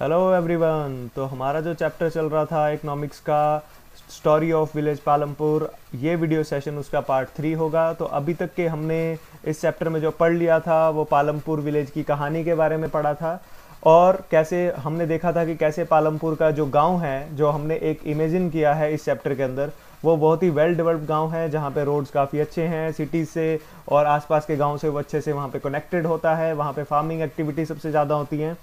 Hello everyone. तो हमारा जो चैप्टर चल रहा था इकोनॉमिक्स का, स्टोरी ऑफ विलेज पालमपुर, ये वीडियो सेशन उसका पार्ट 3 होगा। तो अभी तक के हमने इस चैप्टर में जो पढ़ लिया था वो पालमपुर विलेज की कहानी के बारे में पढ़ा था, और कैसे हमने देखा था कि कैसे पालमपुर का जो गांव है, जो हमने एक इमेजिन किया है इस चैप्टर के अंदर, वो बहुत ही वेल डेवलप्ड गांव है जहाँ पे रोड्स काफ़ी अच्छे हैं सिटीज़ से, और आसपास के गांव से वो अच्छे से वहाँ पे कनेक्टेड होता है। वहाँ पे फार्मिंग एक्टिविटी सबसे ज़्यादा होती हैं।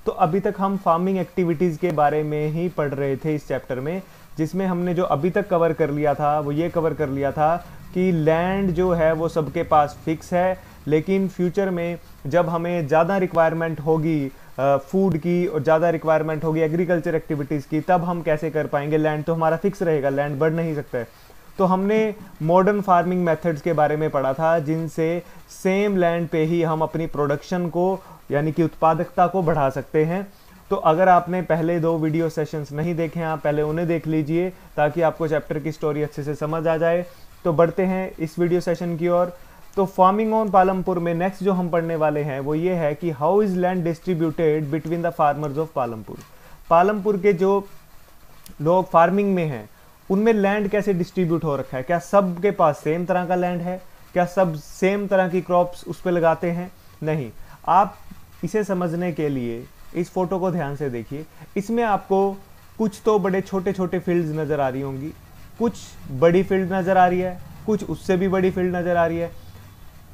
तो अभी तक हम फार्मिंग एक्टिविटीज़ के बारे में ही पढ़ रहे थे इस चैप्टर में, जिसमें हमने जो अभी तक कवर कर लिया था वो ये कवर कर लिया था कि लैंड जो है वो सबके पास फिक्स है, लेकिन फ्यूचर में जब हमें ज़्यादा रिक्वायरमेंट होगी फूड की और ज़्यादा रिक्वायरमेंट होगी एग्रीकल्चर एक्टिविटीज़ की, तब हम कैसे कर पाएंगे। लैंड तो हमारा फिक्स रहेगा, लैंड बढ़ नहीं सकता है। तो हमने मॉडर्न फार्मिंग मेथड्स के बारे में पढ़ा था, जिनसे सेम लैंड पे ही हम अपनी प्रोडक्शन को यानी कि उत्पादकता को बढ़ा सकते हैं। तो अगर आपने पहले 2 वीडियो सेशंस नहीं देखे हैं, आप पहले उन्हें देख लीजिए ताकि आपको चैप्टर की स्टोरी अच्छे से समझ आ जाए। तो बढ़ते हैं इस वीडियो सेशन की ओर। तो फार्मिंग ऑन पालमपुर में नेक्स्ट जो हम पढ़ने वाले हैं वो ये है कि how is land distributed between the farmers of Palampur. Palampur के जो लोग फार्मिंग में हैं उनमें लैंड कैसे डिस्ट्रीब्यूट हो रखा है। क्या सब के पास सेम तरह का लैंड है? क्या सब सेम तरह की क्रॉप्स उस पर लगाते हैं? नहीं। आप इसे समझने के लिए इस फोटो को ध्यान से देखिए। इसमें आपको कुछ तो बड़े छोटे छोटे फील्ड्स नज़र आ रही होंगी, कुछ बड़ी फील्ड नज़र आ रही है, कुछ उससे भी बड़ी फील्ड नज़र आ रही है।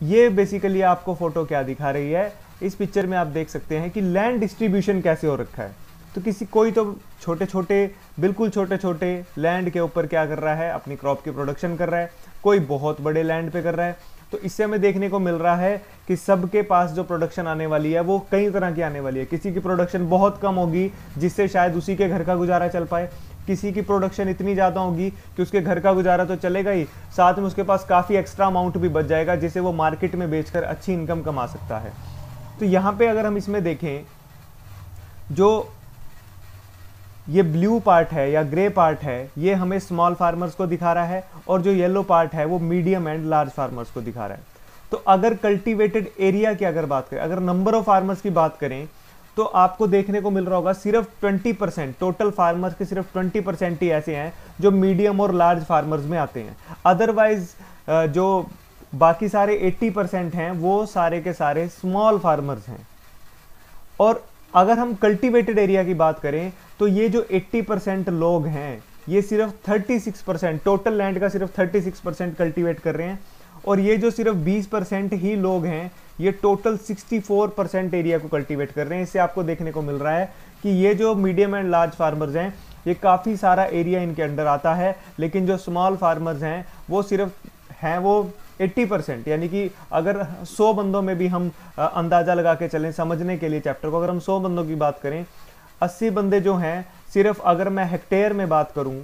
ये बेसिकली आपको फोटो क्या दिखा रही है, इस पिक्चर में आप देख सकते हैं कि लैंड डिस्ट्रीब्यूशन कैसे हो रखा है। तो कोई तो छोटे छोटे, बिल्कुल छोटे छोटे लैंड के ऊपर क्या कर रहा है, अपनी क्रॉप की प्रोडक्शन कर रहा है। कोई बहुत बड़े लैंड पे कर रहा है। तो इससे हमें देखने को मिल रहा है कि सबके पास जो प्रोडक्शन आने वाली है वो कई तरह की आने वाली है। किसी की प्रोडक्शन बहुत कम होगी जिससे शायद उसी के घर का गुजारा चल पाए, किसी की प्रोडक्शन इतनी ज़्यादा होगी कि उसके घर का गुजारा तो चलेगा ही, साथ में उसके पास काफ़ी एक्स्ट्रा अमाउंट भी बच जाएगा जिसे वो मार्केट में बेचकर अच्छी इनकम कमा सकता है। तो यहाँ पे अगर हम इसमें देखें, जो ये ब्लू पार्ट है या ग्रे पार्ट है, ये हमें स्मॉल फार्मर्स को दिखा रहा है, और जो येलो पार्ट है वो मीडियम एंड लार्ज फार्मर्स को दिखा रहा है। तो अगर कल्टीवेटेड एरिया की अगर बात करें, अगर नंबर ऑफ फार्मर्स की बात करें, तो आपको देखने को मिल रहा होगा सिर्फ 20%, टोटल फार्मर्स के सिर्फ 20% ही ऐसे हैं जो मीडियम और लार्ज फार्मर्स में आते हैं। अदरवाइज जो बाकी सारे 80% हैं वो सारे के सारे स्मॉल फार्मर्स हैं। और अगर हम कल्टीवेटेड एरिया की बात करें तो ये जो 80% लोग हैं ये सिर्फ 36%, टोटल लैंड का सिर्फ 36% कल्टीवेट कर रहे हैं, और ये जो सिर्फ 20% ही लोग हैं ये टोटल 64% एरिया को कल्टीवेट कर रहे हैं। इससे आपको देखने को मिल रहा है कि ये जो मीडियम एंड लार्ज फार्मर्स हैं ये काफ़ी सारा एरिया इनके अंडर आता है, लेकिन जो स्मॉल फार्मर्स हैं वो सिर्फ हैं वो 80%। यानी कि अगर 100 बंदों में भी हम अंदाज़ा लगा के चलें समझने के लिए चैप्टर को, अगर हम 100 बंदों की बात करें, 80 बंदे जो हैं, सिर्फ अगर मैं हेक्टेयर में बात करूं,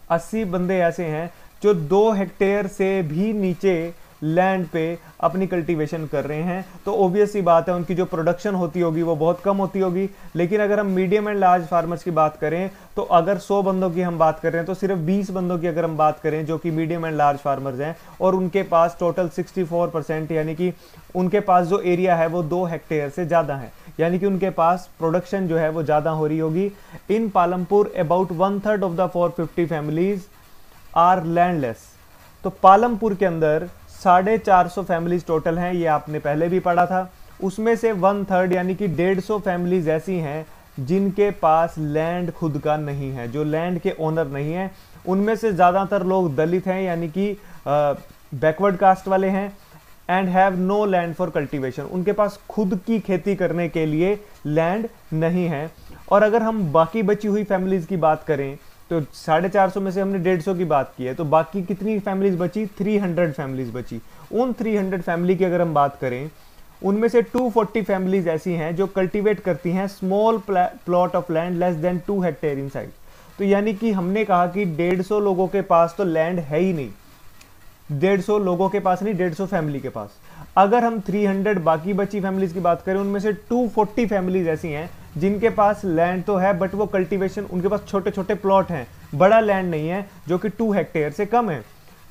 80 बंदे ऐसे हैं जो 2 हेक्टेयर से भी नीचे लैंड पे अपनी कल्टीवेशन कर रहे हैं। तो ऑब्वियस सी बात है उनकी जो प्रोडक्शन होती होगी वो बहुत कम होती होगी। लेकिन अगर हम मीडियम एंड लार्ज फार्मर्स की बात करें, तो अगर 100 बंदों की हम बात कर रहे हैं तो सिर्फ 20 बंदों की अगर हम बात करें जो कि मीडियम एंड लार्ज फार्मर्स हैं, और उनके पास टोटल 64%, यानी कि उनके पास जो एरिया है वो 2 हेक्टेयर से ज़्यादा है, यानी कि उनके पास प्रोडक्शन जो है वो ज़्यादा हो रही होगी। In Palampur about 1/3 of the 450 families are landless. तो पालमपुर के अंदर 450 फैमिलीज टोटल हैं, ये आपने पहले भी पढ़ा था। उसमें से 1/3 यानी कि 150 फैमिलीज ऐसी हैं जिनके पास लैंड खुद का नहीं है, जो लैंड के ओनर नहीं है। उनमें से ज़्यादातर लोग दलित हैं, यानी कि बैकवर्ड कास्ट वाले हैं, and have no land for cultivation. उनके पास खुद की खेती करने के लिए लैंड नहीं है। और अगर हम बाकी बची हुई फैमिलीज की बात करें, तो 450 में से हमने 150 की बात की है, तो बाकी कितनी फैमिलीज बची? 300 फैमिलीज बची। उन 300 फैमिली की अगर हम बात करें, उनमें से 240 फैमिलीज ऐसी हैं जो कल्टीवेट करती हैं small plot of land less than 2 hectare in size. तो यानी कि हमने कहा कि 150 लोगों के पास तो लैंड है ही नहीं, 150 लोगों के पास नहीं, 150 फैमिली के पास। अगर हम 300 बाकी बची फैमिलीज की बात करें, उनमें से 240 फैमिलीज ऐसी हैं जिनके पास लैंड तो है बट वो कल्टीवेशन, उनके पास छोटे छोटे प्लॉट हैं, बड़ा लैंड नहीं है जो कि 2 हेक्टेयर से कम है।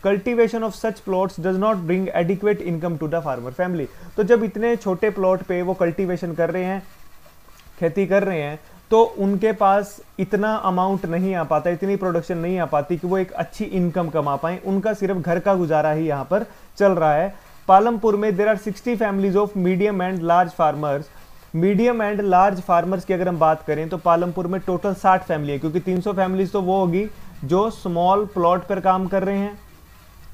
Cultivation of such plots does not bring adequate income to the farmer family. तो जब इतने छोटे प्लॉट पे वो कल्टीवेशन कर रहे हैं खेती कर रहे हैं तो उनके पास इतना अमाउंट नहीं आ पाता, इतनी प्रोडक्शन नहीं आ पाती कि वो एक अच्छी इनकम कमा पाएं। उनका सिर्फ घर का गुजारा ही यहाँ पर चल रहा है। पालमपुर में there are 60 families of medium and large farmers. Medium and large farmers की अगर हम बात करें तो पालमपुर में टोटल 60 फैमिली है, क्योंकि 300 फैमिलीज तो वो होगी जो स्मॉल प्लॉट पर काम कर रहे हैं,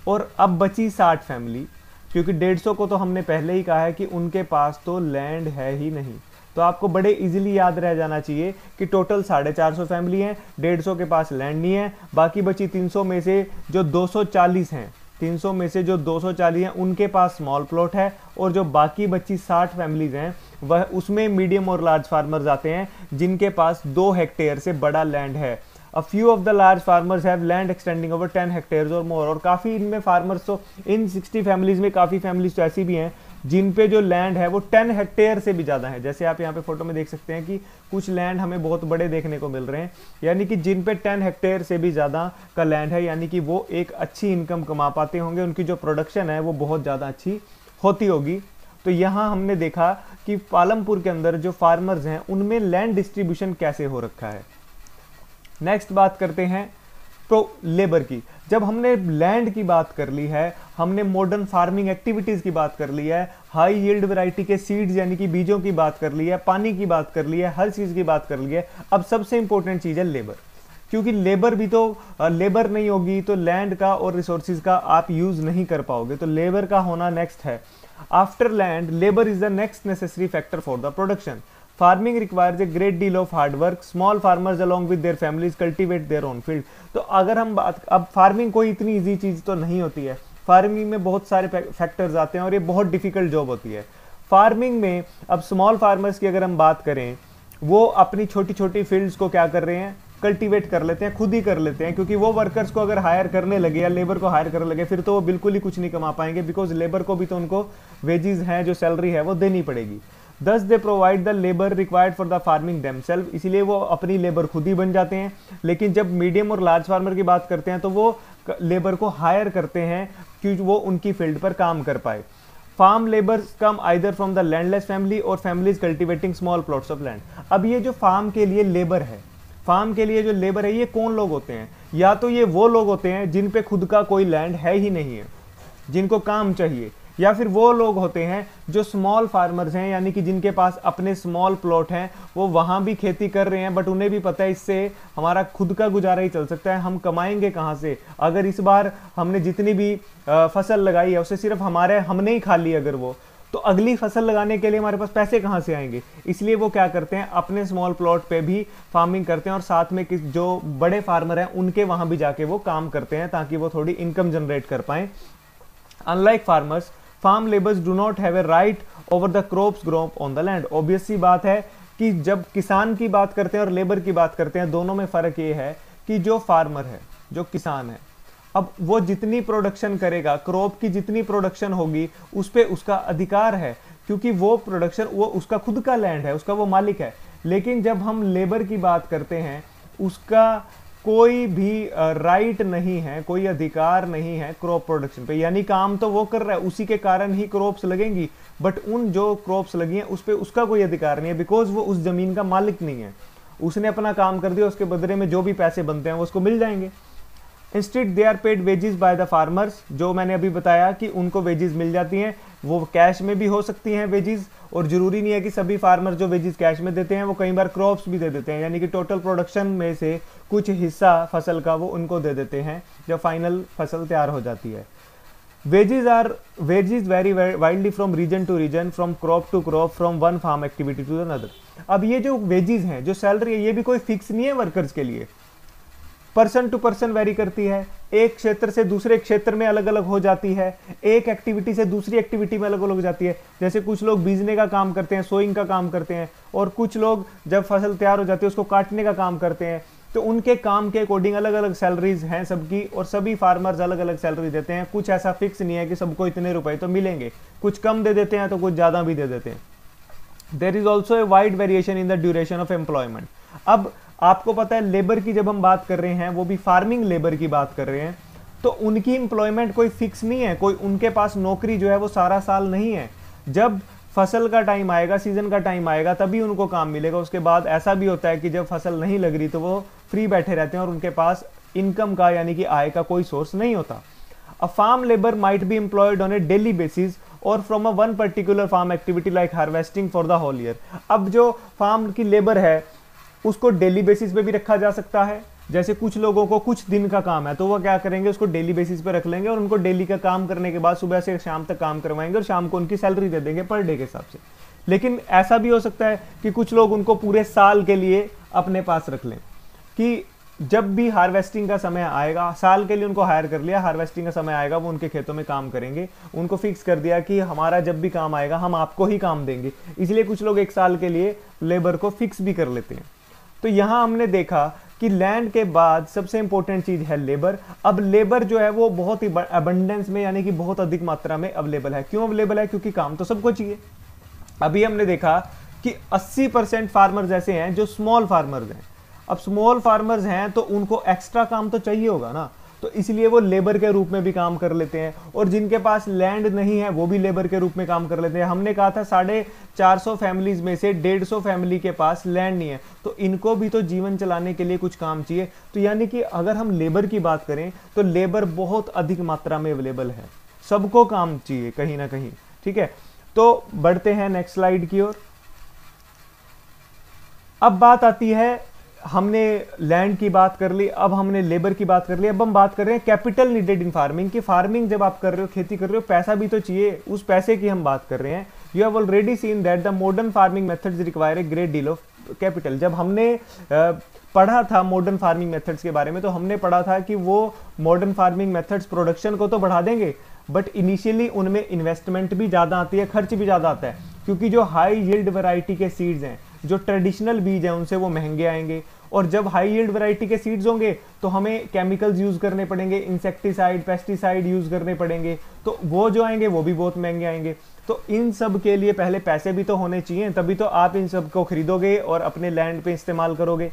और अब बची 60 फैमिली, क्योंकि 150 को तो हमने पहले ही कहा है कि उनके पास तो लैंड है ही नहीं। तो आपको बड़े इजीली याद रह जाना चाहिए कि टोटल 450 फैमिली हैं, 150 के पास लैंड नहीं है, बाकी बची 300 में से जो 240 हैं, 300 में से जो 240 हैं उनके पास स्मॉल प्लॉट है, और जो बाकी बची 60 फैमिलीज हैं वह उसमें मीडियम और लार्ज फार्मर्स आते हैं जिनके पास 2 हेक्टेयर से बड़ा लैंड है। A few of the large farmers have land extending over 10 hectares or more। और काफ़ी इनमें फार्मर्स तो इन 60 फैमिलीज में काफ़ी फैमिलीज तो ऐसी भी हैं जिन पे जो लैंड है वो 10 हेक्टेयर से भी ज़्यादा है। जैसे आप यहाँ पे फोटो में देख सकते हैं कि कुछ लैंड हमें बहुत बड़े देखने को मिल रहे हैं, यानी कि जिन पे 10 हेक्टेयर से भी ज़्यादा का लैंड है, यानी कि वो एक अच्छी इनकम कमा पाते होंगे, उनकी जो प्रोडक्शन है वो बहुत ज़्यादा अच्छी होती होगी। तो यहाँ हमने देखा कि पालमपुर के अंदर जो फार्मर्स हैं उनमें लैंड डिस्ट्रीब्यूशन कैसे हो रखा है। नेक्स्ट बात करते हैं तो लेबर की। जब हमने लैंड की बात कर ली है, हमने मॉडर्न फार्मिंग एक्टिविटीज की बात कर ली है, हाई यील्ड वैरायटी के सीड्स यानी कि बीजों की बात कर ली है, पानी की बात कर ली है, हर चीज की बात कर ली है, अब सबसे इंपॉर्टेंट चीज है लेबर। क्योंकि लेबर भी तो लेबर नहीं होगी तो लैंड का और रिसोर्सिस का आप यूज नहीं कर पाओगे, तो लेबर का होना नेक्स्ट है। After land labour is the next necessary factor for the production. Farming requires a great deal of hard work. Small farmers along with their families cultivate their own field. तो अगर हम बात, अब farming कोई इतनी easy चीज तो नहीं होती है, फार्मिंग में बहुत सारे फैक्टर्स आते हैं और ये बहुत डिफिकल्ट जॉब होती है फार्मिंग में। अब स्मॉल फार्मर्स की अगर हम बात करें, वो अपनी छोटी छोटी फील्ड्स को क्या कर रहे हैं, कल्टीवेट कर लेते हैं, खुद ही कर लेते हैं, क्योंकि वो वर्कर्स को अगर हायर करने लगे या लेबर को हायर करने लगे फिर तो वो बिल्कुल ही कुछ नहीं कमा पाएंगे, बिकॉज लेबर को भी तो उनको वेजेस हैं, जो सैलरी है वो देनी पड़ेगी। Thus they provide the labor required for the farming themselves। इसीलिए वो अपनी लेबर खुद ही बन जाते हैं। लेकिन जब मीडियम और लार्ज फार्मर की बात करते हैं तो वो लेबर को हायर करते हैं क्योंकि वो उनकी फील्ड पर काम कर पाए। Farm labours come either from the landless family और families cultivating small plots of land. अब ये जो फार्म के लिए लेबर है, फार्म के लिए जो लेबर है, ये कौन लोग होते हैं? या तो ये वो लोग होते हैं जिन पे खुद का कोई लैंड है ही नहीं है, जिनको काम चाहिए, या फिर वो लोग होते हैं जो स्मॉल फार्मर्स हैं, यानी कि जिनके पास अपने स्मॉल प्लॉट हैं, वो वहाँ भी खेती कर रहे हैं, बट उन्हें भी पता है इससे हमारा खुद का गुजारा ही चल सकता है, हम कमाएंगे कहाँ से? अगर इस बार हमने जितनी भी फसल लगाई है उससे सिर्फ हमने ही खा ली अगर वो, तो अगली फसल लगाने के लिए हमारे पास पैसे कहाँ से आएंगे? इसलिए वो क्या करते हैं, अपने स्मॉल प्लॉट पे भी फार्मिंग करते हैं और साथ में जो बड़े फार्मर हैं उनके वहाँ भी जाके वो काम करते हैं ताकि वो थोड़ी इनकम जनरेट कर पाएं। Unlike farmers, farm labours do not have a right over the crops grown on the land. Obvious सी बात है कि जब किसान की बात करते हैं और लेबर की बात करते हैं, दोनों में फर्क ये है कि जो फार्मर है, जो किसान है, अब वो जितनी प्रोडक्शन करेगा, क्रॉप की जितनी प्रोडक्शन होगी उस पे उसका अधिकार है, क्योंकि वो प्रोडक्शन वो उसका खुद का लैंड है, उसका वो मालिक है। लेकिन जब हम लेबर की बात करते हैं, उसका कोई भी राइट नहीं है, कोई अधिकार नहीं है क्रॉप प्रोडक्शन पे, यानी काम तो वो कर रहा है, उसी के कारण ही क्रॉप्स लगेंगी, बट उन जो क्रॉप्स लगी हैं उस पे उसका कोई अधिकार नहीं है, बिकॉज वो उस जमीन का मालिक नहीं है। उसने अपना काम कर दिया, उसके बदले में जो भी पैसे बनते हैं वो उसको मिल जाएंगे। Instead they are paid wages by the farmers. जो मैंने अभी बताया कि उनको वेजेस मिल जाती हैं, वो कैश में भी हो सकती हैं वेजेस, और जरूरी नहीं है कि सभी फार्मर जो वेजेस कैश में देते हैं वो कई बार क्रॉप्स भी दे देते हैं, यानी कि टोटल प्रोडक्शन में से कुछ हिस्सा फसल का वो उनको दे देते हैं जब फाइनल फसल तैयार हो जाती है। Wages vary widely from region to region, from crop to crop, from one farm activity to another. अब ये जो वेजेस हैं, जो सैलरी है, ये भी कोई फिक्स नहीं है वर्कर्स के लिए, पर्सन टू पर्सन वेरी करती है, एक क्षेत्र से दूसरे क्षेत्र में अलग अलग हो जाती है, एक एक्टिविटी से दूसरी एक्टिविटी में अलग अलग हो जाती है। जैसे कुछ लोग बीजने का काम करते हैं, सोइंग का काम करते हैं, और कुछ लोग जब फसल तैयार हो जाती है उसको काटने का काम करते हैं, तो उनके काम के अकॉर्डिंग अलग अलग सैलरीज हैं सबकी, और सभी फार्मर्स अलग अलग सैलरी देते हैं। कुछ ऐसा फिक्स नहीं है कि सबको इतने रुपए तो मिलेंगे, कुछ कम दे देते हैं तो कुछ ज़्यादा भी दे देते हैं। There is also a wide variation in the duration of employment. अब आपको पता है लेबर की जब हम बात कर रहे हैं, वो भी फार्मिंग लेबर की बात कर रहे हैं, तो उनकी एम्प्लॉयमेंट कोई फिक्स नहीं है, कोई उनके पास नौकरी जो है वो सारा साल नहीं है। जब फसल का टाइम आएगा, सीजन का टाइम आएगा, तभी उनको काम मिलेगा। उसके बाद ऐसा भी होता है कि जब फसल नहीं लग रही तो वो फ्री बैठे रहते हैं और उनके पास इनकम का यानी कि आय का कोई सोर्स नहीं होता। A farm labour might be employed on a daily basis और from a one particular farm activity like harvesting for the whole year. अब जो फार्म की लेबर है उसको डेली बेसिस पे भी रखा जा सकता है। जैसे कुछ लोगों को कुछ दिन का काम है तो वो क्या करेंगे, उसको डेली बेसिस पे रख लेंगे और उनको डेली का काम करने के बाद सुबह से शाम तक काम करवाएंगे और शाम को उनकी सैलरी दे देंगे पर डे के हिसाब से। लेकिन ऐसा भी हो सकता है कि कुछ लोग उनको पूरे साल के लिए अपने पास रख लें, कि जब भी हार्वेस्टिंग का समय आएगा, साल के लिए उनको हायर कर लिया, हार्वेस्टिंग का समय आएगा वो उनके खेतों में काम करेंगे, उनको फिक्स कर दिया कि हमारा जब भी काम आएगा हम आपको ही काम देंगे। इसलिए कुछ लोग एक साल के लिए लेबर को फिक्स भी कर लेते हैं। तो यहाँ हमने देखा कि लैंड के बाद सबसे इंपॉर्टेंट चीज है लेबर। अब लेबर जो है वो बहुत ही अबंडेंस में यानी कि बहुत अधिक मात्रा में अवेलेबल है। क्यों अवेलेबल है? क्योंकि काम तो सबको चाहिए। अभी हमने देखा कि 80% फार्मर्स ऐसे हैं जो स्मॉल फार्मर्स हैं। अब स्मॉल फार्मर्स हैं तो उनको एक्स्ट्रा काम तो चाहिए होगा ना, तो इसलिए वो लेबर के रूप में भी काम कर लेते हैं। और जिनके पास लैंड नहीं है वो भी लेबर के रूप में काम कर लेते हैं। हमने कहा था 450 फैमिलीज में से 150 फैमिली के पास लैंड नहीं है, तो इनको भी तो जीवन चलाने के लिए कुछ काम चाहिए। तो यानी कि अगर हम लेबर की बात करें तो लेबर बहुत अधिक मात्रा में अवेलेबल है, सबको काम चाहिए कहीं ना कहीं। ठीक है, तो बढ़ते हैं नेक्स्ट स्लाइड की ओर। अब बात आती है, हमने लैंड की बात कर ली, अब हमने लेबर की बात कर ली, अब हम बात कर रहे हैं कैपिटल नीडेड इन फार्मिंग की। फार्मिंग जब आप कर रहे हो, खेती कर रहे हो, पैसा भी तो चाहिए, उस पैसे की हम बात कर रहे हैं। You have already seen that the modern farming methods require a great deal of capital. जब हमने पढ़ा था मॉडर्न फार्मिंग मेथड्स के बारे में तो हमने पढ़ा था कि वो मॉडर्न फार्मिंग मेथड्स प्रोडक्शन को तो बढ़ा देंगे बट इनिशियली उनमें इन्वेस्टमेंट भी ज़्यादा आती है, खर्च भी ज़्यादा आता है, क्योंकि जो हाई यील्ड वैरायटी के सीड्स हैं, जो ट्रेडिशनल बीज हैं, उनसे वो महंगे आएंगे। और जब हाई यील्ड वैरायटी के सीड्स होंगे तो हमें केमिकल्स यूज करने पड़ेंगे, इंसेक्टिसाइड, पेस्टिसाइड यूज करने पड़ेंगे, तो वो जो आएंगे वो भी बहुत महंगे आएंगे। तो इन सब के लिए पहले पैसे भी तो होने चाहिए, तभी तो आप इन सब को खरीदोगे और अपने लैंड पे इस्तेमाल करोगे।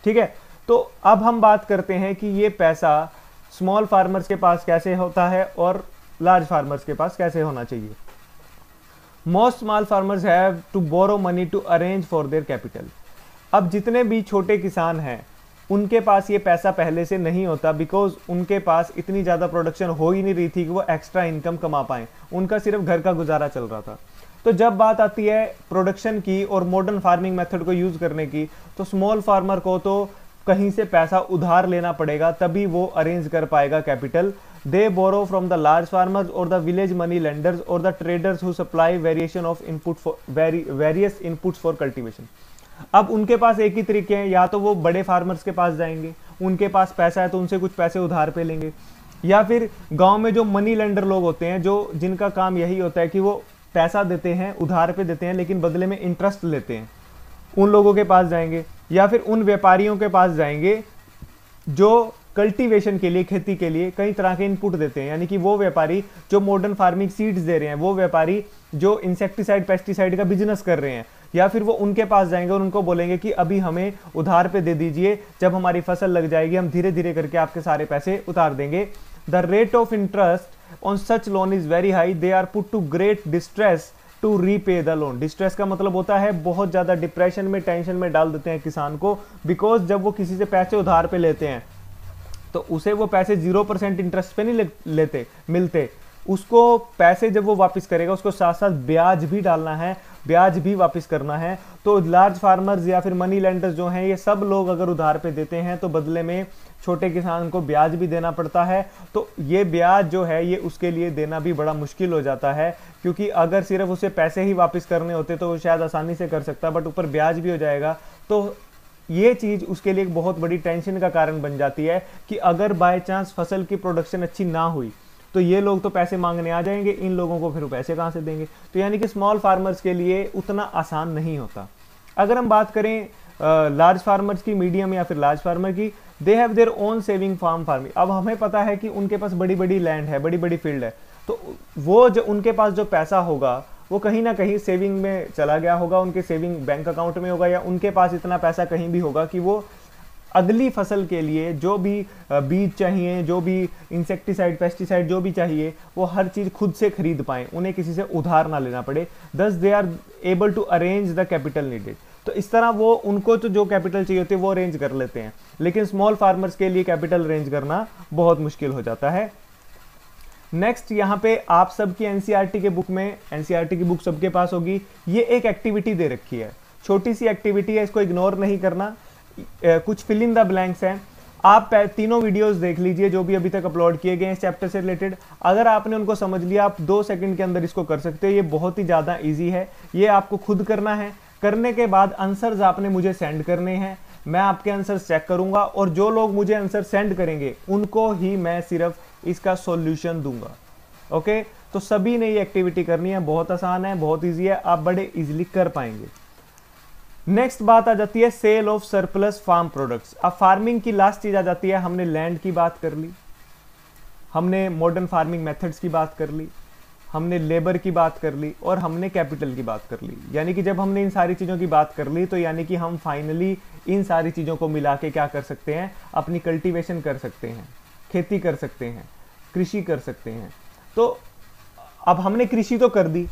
ठीक है, तो अब हम बात करते हैं कि ये पैसा स्मॉल फार्मर्स के पास कैसे होता है और लार्ज फार्मर्स के पास कैसे होना चाहिए। Most small farmers have to borrow money to arrange for their capital. अब जितने भी छोटे किसान हैं उनके पास ये पैसा पहले से नहीं होता, बिकॉज उनके पास इतनी ज़्यादा प्रोडक्शन हो ही नहीं रही थी कि वो एक्स्ट्रा इनकम कमा पाएं, उनका सिर्फ घर का गुजारा चल रहा था। तो जब बात आती है प्रोडक्शन की और मॉडर्न फार्मिंग मेथड को यूज़ करने की, तो स्मॉल फार्मर को तो कहीं से पैसा उधार लेना पड़ेगा, तभी वो अरेंज कर पाएगा capital. They borrow from the large farmers और द विलेज मनी लेंडर्स और the traders who supply variation of input for various inputs for cultivation. अब उनके पास एक ही तरीके हैं, या तो वो बड़े फार्मर्स के पास जाएंगे, उनके पास पैसा है तो उनसे कुछ पैसे उधार पे लेंगे, या फिर गांव में जो मनी लेंडर लोग होते हैं, जो जिनका काम यही होता है कि वो पैसा देते हैं, उधार पे देते हैं लेकिन बदले में इंटरेस्ट लेते हैं, उन लोगों के पास जाएंगे, या फिर उन व्यापारियों के पास जाएंगे जो कल्टीवेशन के लिए, खेती के लिए कई तरह के इनपुट देते हैं। यानी कि वो व्यापारी जो मॉडर्न फार्मिंग सीड्स दे रहे हैं, वो व्यापारी जो इंसेक्टिसाइड, पेस्टिसाइड का बिजनेस कर रहे हैं, या फिर वो उनके पास जाएंगे और उनको बोलेंगे कि अभी हमें उधार पे दे दीजिए, जब हमारी फसल लग जाएगी हम धीरे धीरे करके आपके सारे पैसे उतार देंगे। The rate of interest on such loan is very high, they are put to great distress to repay the loan. Distress का मतलब होता है बहुत ज्यादा डिप्रेशन में, टेंशन में डाल देते हैं किसान को, बिकॉज जब वो किसी से पैसे उधार पे लेते हैं तो उसे वो पैसे 0% इंटरेस्ट पे नहीं लेते मिलते, उसको पैसे जब वो वापस करेगा उसको साथ साथ ब्याज भी डालना है, ब्याज भी वापस करना है। तो लार्ज फार्मर्स या फिर मनी लेंडर्स जो हैं, ये सब लोग अगर उधार पे देते हैं तो बदले में छोटे किसान को ब्याज भी देना पड़ता है। तो ये ब्याज जो है ये उसके लिए देना भी बड़ा मुश्किल हो जाता है, क्योंकि अगर सिर्फ उसे पैसे ही वापस करने होते तो वो शायद आसानी से कर सकता, बट ऊपर ब्याज भी हो जाएगा। तो ये चीज उसके लिए एक बहुत बड़ी टेंशन का कारण बन जाती है कि अगर बाय चांस फसल की प्रोडक्शन अच्छी ना हुई तो ये लोग तो पैसे मांगने आ जाएंगे, इन लोगों को फिर पैसे कहाँ से देंगे। तो यानी कि स्मॉल फार्मर्स के लिए उतना आसान नहीं होता। अगर हम बात करें लार्ज फार्मर्स की, मीडियम या फिर लार्ज फार्मर की, they have their own saving farming. अब हमें पता है कि उनके पास बड़ी बड़ी लैंड है, बड़ी बड़ी फील्ड है, तो वो जो उनके पास जो पैसा होगा वो कहीं ना कहीं सेविंग में चला गया होगा, उनके सेविंग बैंक अकाउंट में होगा, या उनके पास इतना पैसा कहीं भी होगा कि वो अगली फसल के लिए जो भी बीज चाहिए, जो भी इंसेक्टिसाइड, पेस्टिसाइड जो भी चाहिए, वो हर चीज खुद से खरीद पाएं, उन्हें किसी से उधार ना लेना पड़े। Thus they are able to arrange the capital needed. तो इस तरह वो उनको तो जो कैपिटल चाहिए होती है वो अरेंज कर लेते हैं, लेकिन स्मॉल फार्मर्स के लिए कैपिटल अरेंज करना बहुत मुश्किल हो जाता है। नेक्स्ट यहाँ पे आप सबकी एनसीईआरटी के बुक में, एनसीईआरटी की बुक सबके पास होगी, ये एक एक्टिविटी दे रखी है, छोटी सी एक्टिविटी है, इसको इग्नोर नहीं करना। कुछ फिल इन द ब्लैंक्स हैं। आप तीनों वीडियोस देख लीजिए जो भी अभी तक अपलोड किए गए हैं इस चैप्टर से रिलेटेड। अगर आपने उनको समझ लिया, आप 2 सेकंड के अंदर इसको कर सकते हो। ये बहुत ही ज़्यादा इजी है, ये आपको खुद करना है। करने के बाद आंसर्स आपने मुझे सेंड करने हैं, मैं आपके आंसर्स चेक करूंगा और जो लोग मुझे आंसर सेंड करेंगे उनको ही मैं सिर्फ इसका सॉल्यूशन दूंगा। ओके, तो सभी ने ये एक्टिविटी करनी है, बहुत आसान है, बहुत ईजी है, आप बड़े इजीली कर पाएंगे। नेक्स्ट बात आ जाती है sale of surplus farm products. अब फार्मिंग की लास्ट चीज आ जाती है, हमने लैंड की बात कर ली, हमने मॉडर्न फार्मिंग मेथड्स की बात कर ली, हमने लेबर की बात कर ली और हमने कैपिटल की बात कर ली। यानी कि जब हमने इन सारी चीज़ों की बात कर ली तो यानी कि हम फाइनली इन सारी चीज़ों को मिला के क्या कर सकते हैं, अपनी कल्टीवेशन कर सकते हैं, खेती कर सकते हैं, कृषि कर सकते हैं। तो अब हमने कृषि तो कर दी,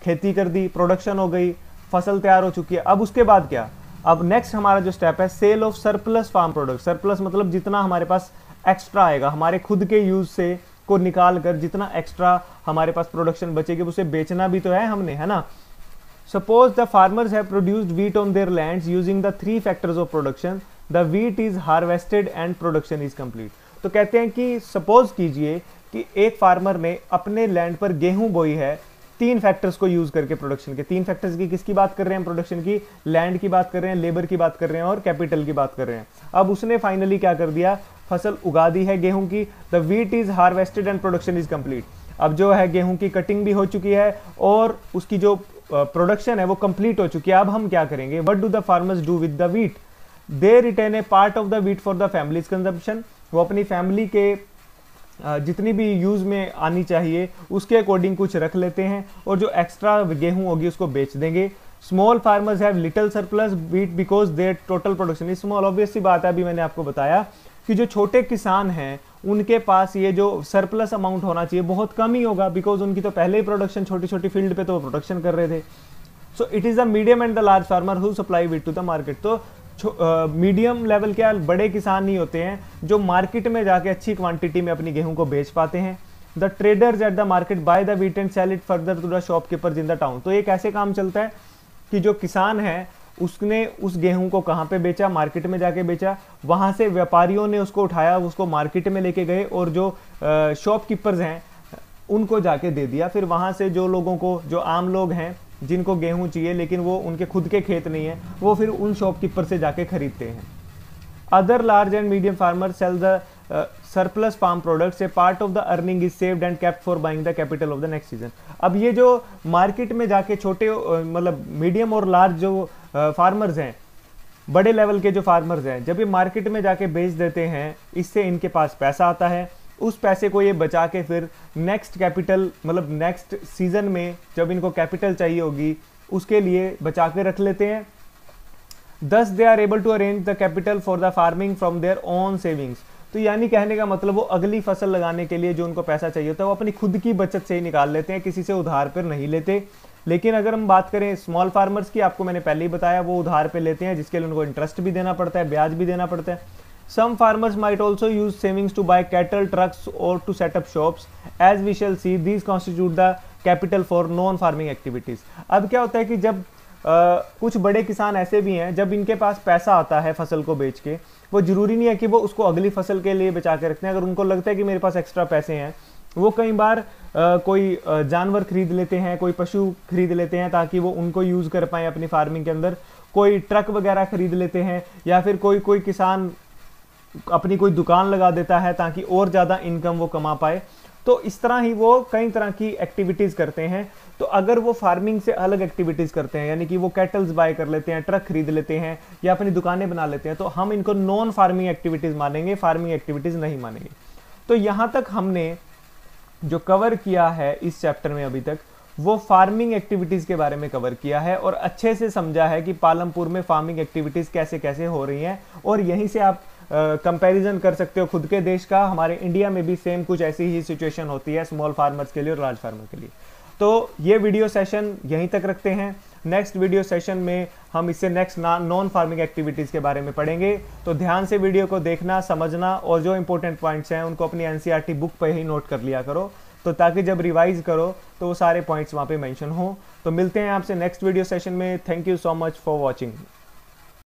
खेती कर दी, प्रोडक्शन हो गई, फसल तैयार हो चुकी है। अब उसके बाद क्या, अब नेक्स्ट हमारा जो स्टेप है sale of surplus farm product. Surplus मतलब जितना हमारे पास एक्स्ट्रा आएगा, हमारे खुद के यूज से को निकाल कर जितना एक्स्ट्रा हमारे पास प्रोडक्शन बचेगी उसे बेचना भी तो है हमने, है ना। Suppose the farmers have produced wheat on their lands using the 3 factors of production, the wheat is harvested and production is complete. तो कहते हैं कि सपोज कीजिए कि एक फार्मर ने अपने लैंड पर गेहूं बोई है 3 फैक्टर्स को यूज करके प्रोडक्शन के। 3 फैक्टर्स की किसकी बात कर रहे हैं, प्रोडक्शन की, लैंड की बात कर रहे हैं, लेबर की बात कर रहे हैं और कैपिटल की बात कर रहे हैं। अब उसने फाइनली क्या कर दिया, फसल उगा दी है गेहूं की। The wheat is harvested and production is complete. अब जो है गेहूं की कटिंग भी हो चुकी है और उसकी जो प्रोडक्शन है वो कंप्लीट हो चुकी है। अब हम क्या करेंगे, what do the farmers do with the wheat, they retain A part of the wheat for the families consumption. वो अपनी फैमिली के जितनी भी यूज में आनी चाहिए उसके अकॉर्डिंग कुछ रख लेते हैं और जो एक्स्ट्रा गेहूं होगी उसको बेच देंगे। Small farmers have little surplus wheat because their total production is small. Obvious सी बात है, अभी मैंने आपको बताया कि जो छोटे किसान हैं उनके पास ये जो सरप्लस अमाउंट होना चाहिए बहुत कम ही होगा, बिकॉज उनकी तो पहले ही प्रोडक्शन छोटी छोटी फील्ड पे तो प्रोडक्शन कर रहे थे। So it is the medium and the large farmer who supply wheat to the market. तो मीडियम लेवल के बड़े किसान नहीं होते हैं जो मार्केट में जाके अच्छी क्वांटिटी में अपनी गेहूं को बेच पाते हैं। The traders at the market buy the wheat and sell it further to the shopkeepers in the town. तो ये कैसे काम चलता है कि जो किसान है उसने उस गेहूं को कहाँ पे बेचा, मार्केट में जाके बेचा, वहां से व्यापारियों ने उसको उठाया, उसको मार्केट में लेके गए और जो शॉपकीपर्स हैं उनको जाके दे दिया। फिर वहां से जो लोगों को, जो आम लोग हैं जिनको गेहूं चाहिए लेकिन वो उनके खुद के खेत नहीं है, वो फिर उन शॉपकीपर से जाके खरीदते हैं। Other large and medium farmer sell the surplus farm products, a part of the earning is saved and kept for buying the capital of the next season. अब ये जो मार्केट में जाके छोटे मतलब मीडियम और लार्ज जो फार्मर्स हैं, बड़े लेवल के जो फार्मर्स हैं, जब ये मार्केट में जाके बेच देते हैं, इससे इनके पास पैसा आता है। उस पैसे को ये बचा के फिर नेक्स्ट कैपिटल मतलब नेक्स्ट सीजन में जब इनको कैपिटल चाहिए होगी उसके लिए बचा के रख लेते हैं। Thus they are able to arrange the capital for the farming from their own savings। तो यानी कहने का मतलब वो अगली फसल लगाने के लिए जो उनको पैसा चाहिए होता है वो अपनी खुद की बचत से ही निकाल लेते हैं, किसी से उधार पर नहीं लेते। लेकिन अगर हम बात करें स्मॉल फार्मर्स की, आपको मैंने पहले ही बताया वो उधार पे लेते हैं जिसके लिए उनको इंटरेस्ट भी देना पड़ता है, ब्याज भी देना पड़ता है। Some farmers might also use savings to buy cattle, trucks or to set up shops. As we shall see, these constitute the capital for non-farming activities। अब क्या होता है कि जब कुछ बड़े किसान ऐसे भी हैं जब इनके पास पैसा आता है फसल को बेच के, वो जरूरी नहीं है कि वो उसको अगली फसल के लिए बचा के रखते हैं। अगर उनको लगता है कि मेरे पास एक्स्ट्रा पैसे हैं, वो कई बार कोई जानवर खरीद लेते हैं, कोई पशु खरीद लेते हैं ताकि वो उनको यूज कर पाए अपनी फार्मिंग के अंदर। कोई ट्रक वगैरह खरीद लेते हैं या फिर कोई किसान अपनी कोई दुकान लगा देता है ताकि और ज़्यादा इनकम वो कमा पाए। तो इस तरह ही वो कई तरह की एक्टिविटीज़ करते हैं। तो अगर वो फार्मिंग से अलग एक्टिविटीज़ करते हैं, यानी कि वो कैटल्स बाय कर लेते हैं, ट्रक खरीद लेते हैं या अपनी दुकानें बना लेते हैं, तो हम इनको नॉन फार्मिंग एक्टिविटीज़ मानेंगे, फार्मिंग एक्टिविटीज़ नहीं मानेंगे। तो यहाँ तक हमने जो कवर किया है इस चैप्टर में अभी तक वो फार्मिंग एक्टिविटीज़ के बारे में कवर किया है और अच्छे से समझा है कि पालमपुर में फार्मिंग एक्टिविटीज़ कैसे कैसे हो रही हैं, और यहीं से आप कंपैरिजन कर सकते हो खुद के देश का। हमारे इंडिया में भी सेम कुछ ऐसी ही सिचुएशन होती है स्मॉल फार्मर्स के लिए और लार्ज फार्मर के लिए। तो ये वीडियो सेशन यहीं तक रखते हैं। नेक्स्ट वीडियो सेशन में हम इससे नेक्स्ट नॉन फार्मिंग एक्टिविटीज़ के बारे में पढ़ेंगे। तो ध्यान से वीडियो को देखना, समझना, और जो इंपॉर्टेंट पॉइंट्स हैं उनको अपनी एनसीईआरटी बुक पर ही नोट कर लिया करो, तो ताकि जब रिवाइज करो तो वो सारे पॉइंट्स वहाँ पे मेंशन हो। तो मिलते हैं आपसे नेक्स्ट वीडियो सेशन में। Thank you so much for watching.